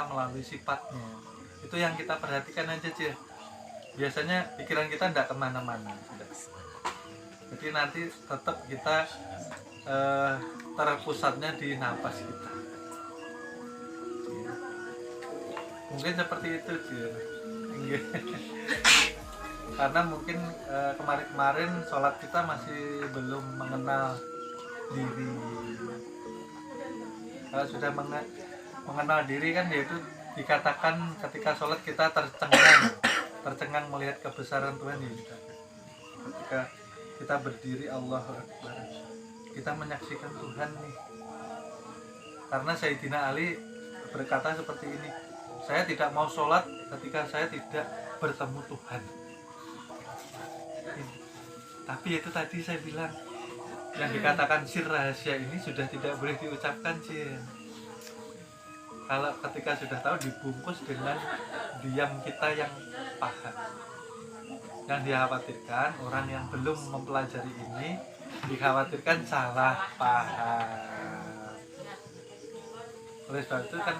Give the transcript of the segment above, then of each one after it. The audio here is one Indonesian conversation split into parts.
melalui sifatnya. Itu yang kita perhatikan aja sih. Biasanya pikiran kita tidak kemana-mana. Jadi nanti tetap kita terpusatnya di napas kita. Mungkin seperti itu sih. Karena mungkin kemarin-kemarin sholat kita masih belum mengenal diri. Kalau sudah mengenal diri kan yaitu dikatakan ketika sholat kita tercengang melihat kebesaran Tuhan ya. Ketika kita berdiri Allahu Akbar, kita menyaksikan Tuhan nih. Karena Sayyidina Ali berkata seperti ini, saya tidak mau sholat ketika saya tidak bertemu Tuhan. Tapi itu tadi saya bilang, yang dikatakan sir rahasia ini sudah tidak boleh diucapkan sih. Kalau ketika sudah tahu dibungkus dengan diam kita yang paham. Yang dikhawatirkan orang yang belum mempelajari ini dikhawatirkan salah paham. Oleh sebab itu kan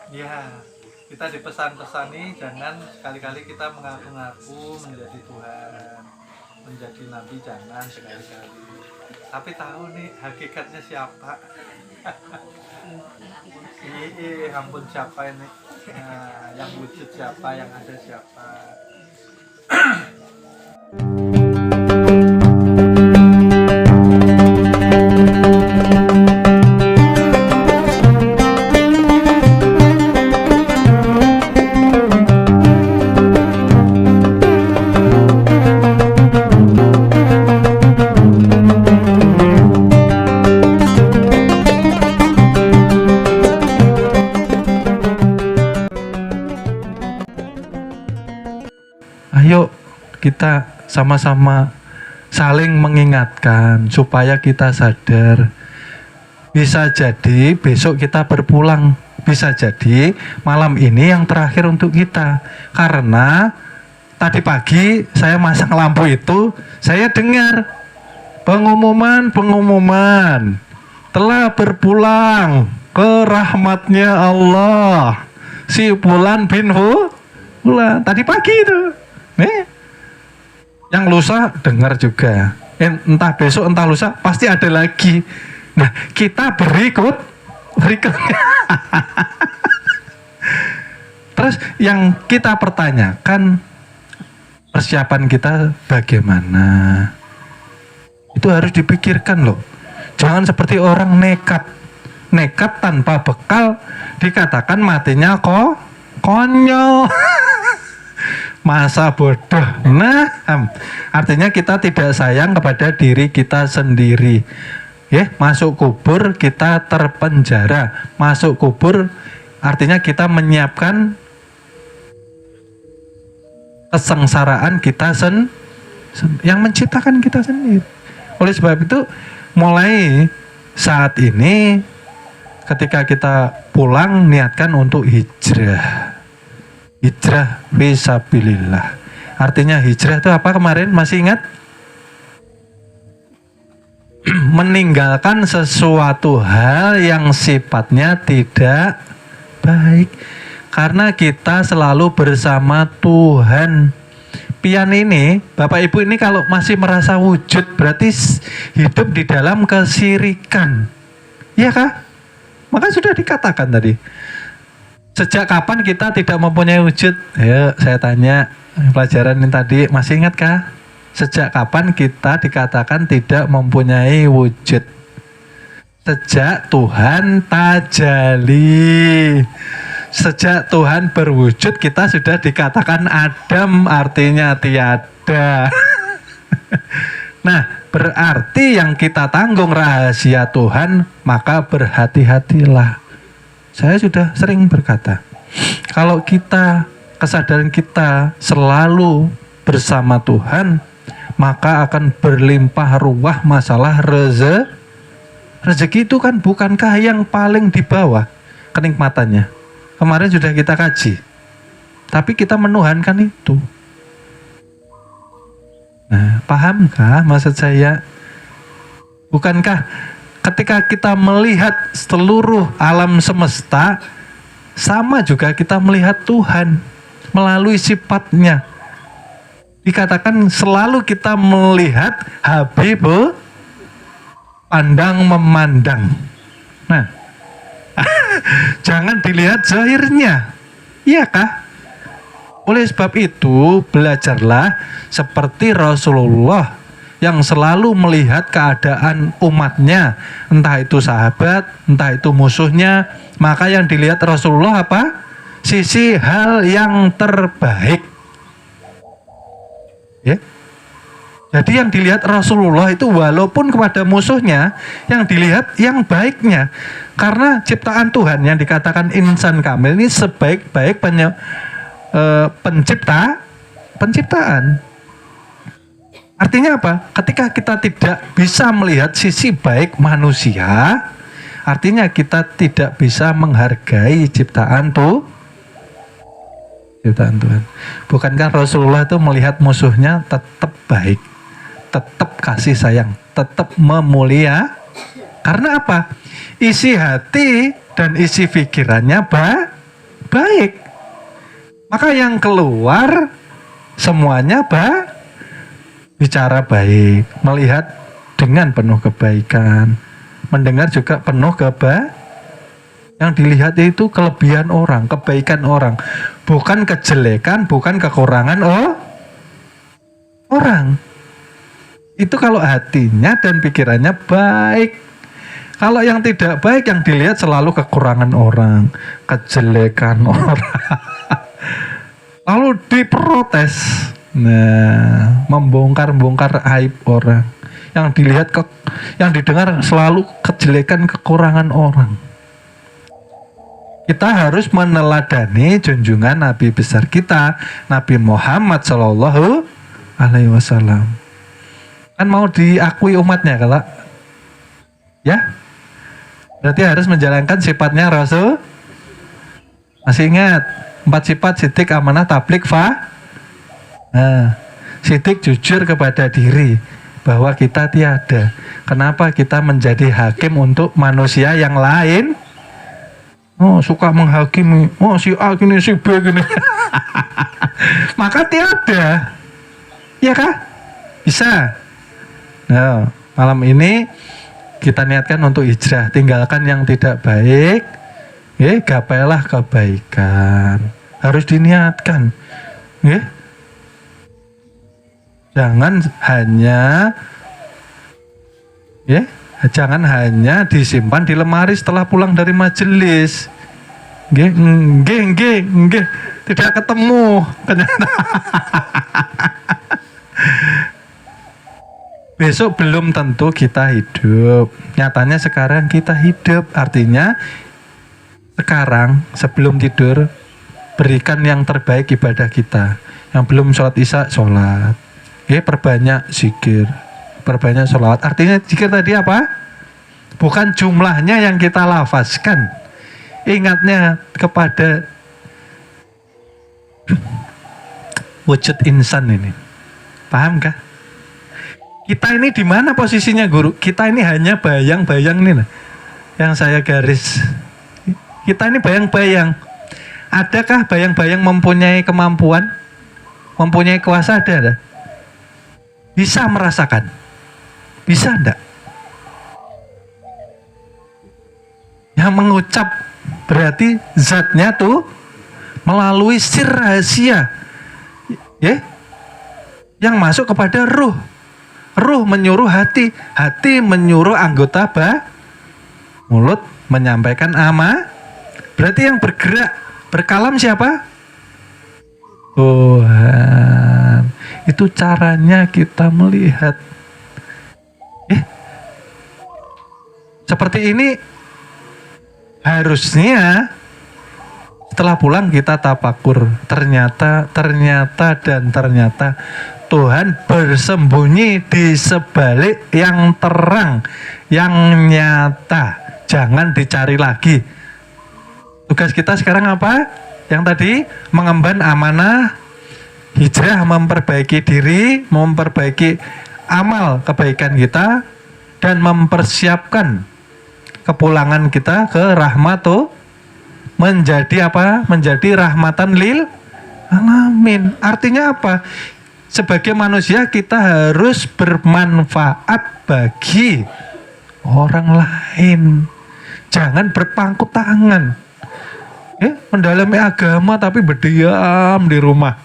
ya kita dipesan-pesani jangan sekali-kali kita mengaku-ngaku menjadi Tuhan, menjadi Nabi, jangan sekali-kali. Tapi tahu nih hakikatnya siapa. Ampun siapa ini, nah, yang wujud siapa, yang ada siapa. Ayo kita sama-sama saling mengingatkan supaya kita sadar. Bisa jadi besok kita berpulang, bisa jadi malam ini yang terakhir untuk kita. Karena tadi pagi saya masang lampu itu, saya dengar pengumuman telah berpulang ke rahmatnya Allah si Fulan bin Fulan tadi pagi itu. Yang lusa dengar juga, entah besok entah lusa pasti ada lagi. Nah kita berikutnya terus yang kita pertanyakan, persiapan kita bagaimana, itu harus dipikirkan loh. Jangan seperti orang nekat tanpa bekal dikatakan matinya konyol. Masa bodoh. Nah, artinya kita tidak sayang kepada diri kita sendiri. Ya, masuk kubur kita terpenjara. Masuk kubur artinya kita menyiapkan kesengsaraan kita yang menciptakan kita sendiri. Oleh sebab itu, mulai saat ini ketika kita pulang niatkan untuk hijrah. Hijrah fisabilillah. Artinya hijrah itu apa kemarin? Masih ingat? Meninggalkan sesuatu hal yang sifatnya tidak baik. Karena kita selalu bersama Tuhan. Pian ini, Bapak Ibu ini kalau masih merasa wujud berarti hidup di dalam kesirikan. Iya kah? Maka sudah dikatakan tadi. Sejak kapan kita tidak mempunyai wujud? Ayo saya tanya, pelajaran ini tadi masih ingat kah? Sejak kapan kita dikatakan tidak mempunyai wujud? Sejak Tuhan tajali. Sejak Tuhan berwujud kita sudah dikatakan Adam, artinya tiada. Nah, berarti yang kita tanggung rahasia Tuhan, maka berhati-hatilah. Saya sudah sering berkata, kalau kesadaran kita selalu bersama Tuhan, maka akan berlimpah ruah masalah rezeki itu kan bukankah yang paling di bawah kenikmatannya. Kemarin sudah kita kaji, tapi kita menuhankan itu. Nah, pahamkah maksud saya? Bukankah ketika kita melihat seluruh alam semesta, sama juga kita melihat Tuhan melalui sifatnya. Dikatakan selalu kita melihat Habib pandang memandang. Nah, jangan dilihat zahirnya, iya kah? Oleh sebab itu, belajarlah seperti Rasulullah yang selalu melihat keadaan umatnya, entah itu sahabat, entah itu musuhnya. Maka yang dilihat Rasulullah apa? Sisi hal yang terbaik. Ya. Jadi yang dilihat Rasulullah itu walaupun kepada musuhnya, yang dilihat yang baiknya. Karena ciptaan Tuhan yang dikatakan insan kamil ini sebaik-baik penciptaan. Artinya apa? Ketika kita tidak bisa melihat sisi baik manusia, artinya kita tidak bisa menghargai ciptaan Tuhan. Bukankah Rasulullah itu melihat musuhnya tetap baik, tetap kasih sayang, tetap memulia? Karena apa? Isi hati dan isi pikirannya baik. Maka yang keluar semuanya bicara baik, melihat dengan penuh kebaikan, mendengar juga penuh yang dilihat itu kelebihan orang, kebaikan orang, bukan kejelekan, bukan kekurangan orang. Itu kalau hatinya dan pikirannya baik. Kalau yang tidak baik, yang dilihat selalu kekurangan orang, kejelekan orang. Lalu diprotes. Nah, membongkar-bongkar aib orang. Yang dilihat yang didengar selalu kejelekan, kekurangan orang. Kita harus meneladani junjungan Nabi besar kita, Nabi Muhammad Shallallahu Alaihi Wasallam. Kan mau diakui umatnya kalau, ya, berarti harus menjalankan sifatnya Rasul. Masih ingat 4 sifat: sidik, amanah, tablik, Nah, sidik jujur kepada diri bahwa kita tiada. Kenapa kita menjadi hakim untuk manusia yang lain? Oh, suka menghakimi. Oh, si A gini, si B gini. Maka tiada. Ya kah? Bisa. Nah, malam ini kita niatkan untuk hijrah. Tinggalkan yang tidak baik. Gapailah kebaikan. Harus diniatkan. Jangan hanya disimpan di lemari setelah pulang dari majelis. Nggih. Tidak ketemu. Besok belum tentu kita hidup. Nyatanya sekarang kita hidup. Artinya sekarang sebelum tidur berikan yang terbaik ibadah kita. Yang belum sholat isya, sholat. Perbanyak zikir, perbanyak sholawat. Artinya zikir tadi apa? Bukan jumlahnya yang kita lafazkan. Ingatnya kepada wujud insan ini. Paham kah? Kita ini di mana posisinya, Guru? Kita ini hanya bayang-bayang nih, yang saya garis. Kita ini bayang-bayang. Adakah bayang-bayang mempunyai kemampuan, mempunyai kuasa? Ada? Bisa merasakan? Bisa enggak? Yang mengucap berarti zatnya tuh melalui sir rahasia, yang masuk kepada ruh. Ruh menyuruh hati, hati menyuruh anggota mulut menyampaikan berarti yang bergerak, berkalam siapa? Tuhan. Itu caranya kita melihat. Seperti ini harusnya setelah pulang kita tafakur. Ternyata Tuhan bersembunyi di sebalik yang terang, yang nyata. Jangan dicari lagi. Tugas kita sekarang apa? Yang tadi mengemban amanah hijrah, memperbaiki diri, memperbaiki amal kebaikan kita, dan mempersiapkan kepulangan kita ke rahmatullah menjadi apa? Menjadi rahmatan lil alamin. Artinya apa? Sebagai manusia kita harus bermanfaat bagi orang lain. Jangan berpangku tangan. Mendalami agama tapi berdiam di rumah.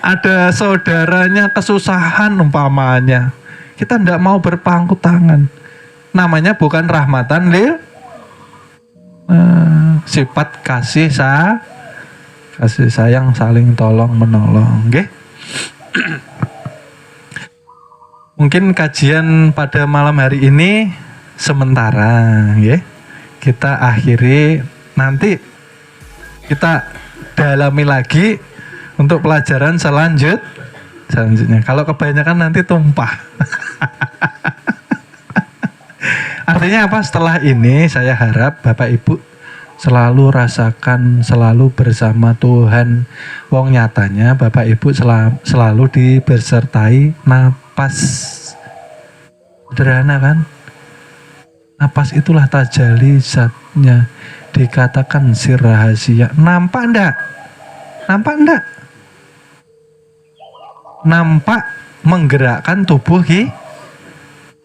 Ada saudaranya kesusahan umpamanya. Kita tidak mau berpangku tangan. Namanya bukan rahmatan lil sifat kasih sayang saling tolong menolong. Okay? Mungkin kajian pada malam hari ini sementara, ya. Kita akhiri, nanti kita dalami lagi untuk pelajaran selanjutnya. Kalau kebanyakan nanti tumpah. Artinya apa? Setelah ini saya harap Bapak Ibu selalu rasakan, selalu bersama Tuhan. Wong nyatanya Bapak Ibu selalu dibersertai napas. Sederhana kan? Napas itulah tajalli zatnya. Dikatakan sir rahasia. Nampak enggak? Nampak enggak? Nampak menggerakkan tubuh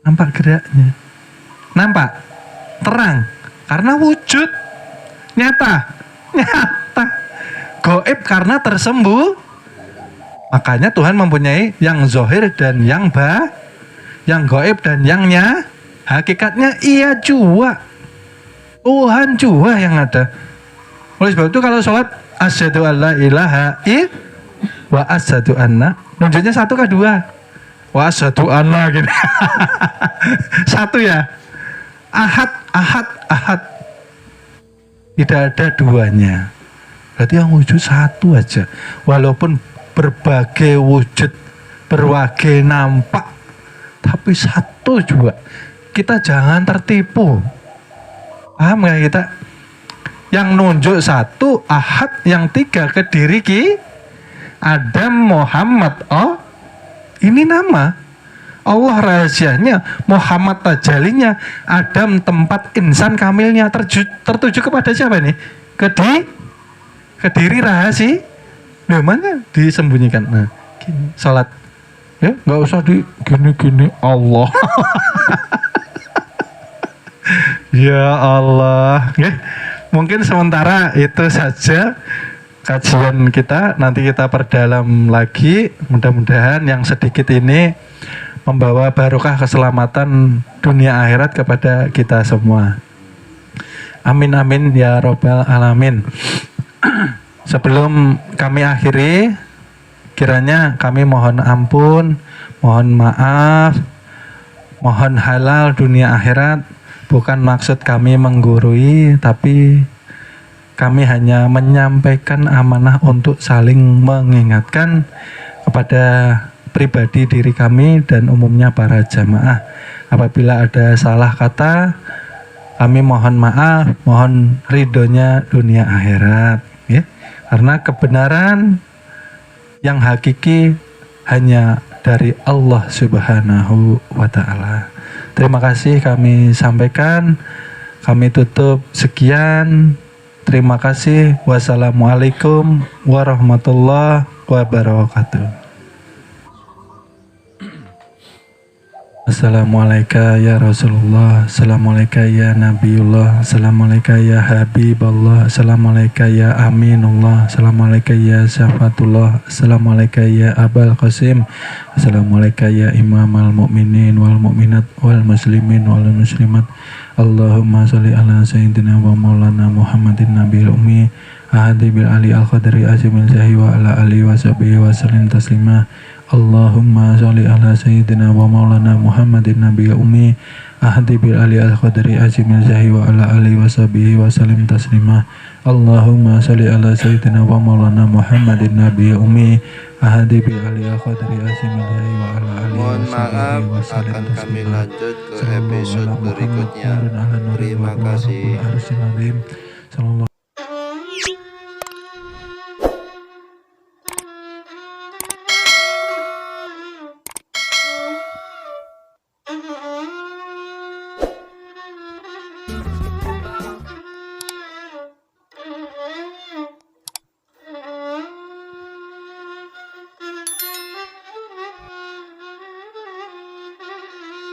nampak geraknya. Nampak? Terang. Karena wujud. Nyata. Gaib karena tersembuh. Makanya Tuhan mempunyai yang zahir dan yang gaib dan yang hakikatnya iya jua. Tuhan jua yang ada. Oleh sebab itu kalau sholat asyhadu alla ilaha wa asyhadu anna, nunjuknya satu kah dua? Wa asyhadu anna gitu. Satu ya. Ahad. Tidak ada duanya. Berarti yang wujud satu aja. Walaupun berbagai wujud, berbagai nampak, tapi satu juga. Kita jangan tertipu. Paham gak kita? Yang nunjuk satu, ahad, yang tiga kediri Adam, Muhammad. Oh, ini nama. Allah rahasianya, Muhammad tajalinya, Adam tempat insan kamilnya. Tertuju kepada siapa nih? Kediri rahasia. Namanya disembunyikan. Nah, gini, salat. Ya, nggak usah di gini-gini Allah. Ya Allah. Ya, mungkin sementara itu saja kajian kita. Nanti kita perdalam lagi. Mudah-mudahan yang sedikit ini membawa barokah keselamatan dunia akhirat kepada kita semua. Amin amin ya robbal alamin. Sebelum kami akhiri, kiranya kami mohon ampun, mohon maaf, mohon halal dunia akhirat. Bukan maksud kami menggurui, tapi kami hanya menyampaikan amanah untuk saling mengingatkan kepada pribadi diri kami dan umumnya para jamaah. Apabila ada salah kata, kami mohon maaf, mohon ridhonya dunia akhirat, ya. Karena kebenaran yang hakiki hanya dari Allah Subhanahu wa Ta'ala. Terima kasih kami sampaikan, kami tutup sekian. Terima kasih. Wassalamualaikum warahmatullahi wabarakatuh. Assalamualaikum ya Rasulullah, Assalamualaikum ya Nabiullah, Assalamualaikum ya Habiballah, Assalamualaikum ya Aminullah, Assalamualaikum ya Syafatullah, Assalamualaikum ya Abul Qasim, Assalamualaikum ya Imamal Mu'minin wal Mu'minat wal Muslimin wal Muslimat. Allahumma sholli ala Sayyidina wa Maulana Muhammadin Nabil Ummi ahadi bil ali al-qadri azimil jahi wa ala alihi wa sahbihi wa sallim taslima. Allahumma sholli ala Sayyidina wa Maulana Muhammadin Nabil Ummi ahadi bil ali al-qadri azimil jahi wa ala alihi wa sahbihi wa sallim taslima. Allahumma sholli ala Sayyidina wa Maulana Muhammadin Nabil Ummi ahadi bil ali al-qadri azimil jahi wa ala alihi wa sahbihi wa sallim akan kami taslima. lanjut ke episode berikutnya. Terima kasih.